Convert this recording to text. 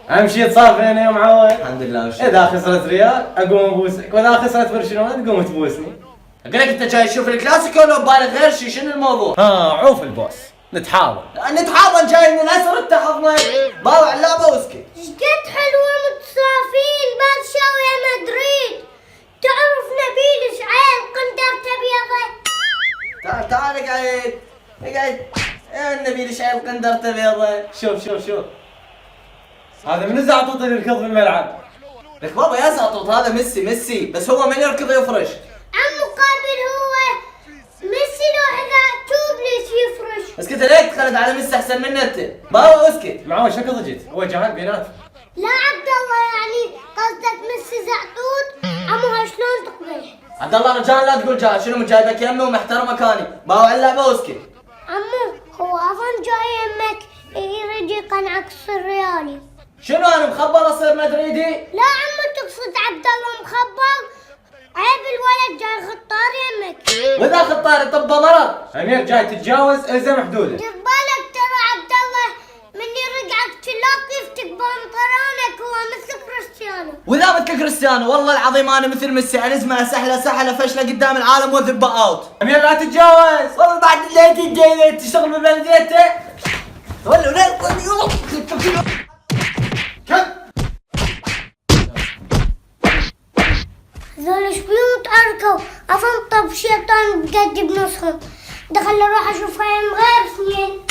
اهم شيء تصافيني يا معود. الحمد لله وشكرا. اذا خسرت ريال اقوم ابوسك، واذا خسرت برشلونه تقوم تبوسني. اقول لك انت جاي تشوف الكلاسيكو ولا ببالك غير شيء؟ شنو الموضوع؟ عوف البوس، نتحاول. نتحاضن جاي من الاسر اتحضنا باوع اللعبه واسكت. شقد حلوة متصافين برشا ويا مدريد. تعرف نبيل شعيل قندرته بيضة. تعال تعال اقعد اقعد. يا نبيل شعيل قندرته بيضة. شوف هذا من الزعطوط اللي يركض في الملعب. لك بابا يا زعطوط هذا ميسي بس هو من يركض يفرش. عمو قابل هو ميسي لو إذا توبليس يفرش. اسكت ليك تخلد على ميسي احسن من انت. بابا اسكت. معود شكل ضجت، هو جهاد بينات. لا عبد الله يعني قصدك ميسي زعطوط. عمو شلون تقبل؟ عبد الله رجال لا تقول جاي، شنو جايبك يمي ومحترم مكاني. باوع اللعبه واسكت. عمو هو أظن جاي يمك يريد يقنعك تصير ريالي. شنو انا مخبر اصير مدريدي؟ لا عمو تقصد عبد الله مخبر؟ عيب الولد جاي خطار يمك. واذا خطاري طب مرض. امير جاي تتجاوز الزم حدوده. دير بالك ترى عبد الله من يرجعك تلاق يفتك بنطلونك هو مثل كريستيانو. واذا مثل كريستيانو والله العظيم انا مثل ميسي، انا اسمها سحله فشله قدام العالم وذب اوت. امير لا تتجاوز. والله بعد اللي جاي تشتغل ببلديته. ولا لا ذول ايش بيهم تأركوا؟ أظن طب شيطان بجد بنصهم. دخل اروح اشوف فيهم غير سنين.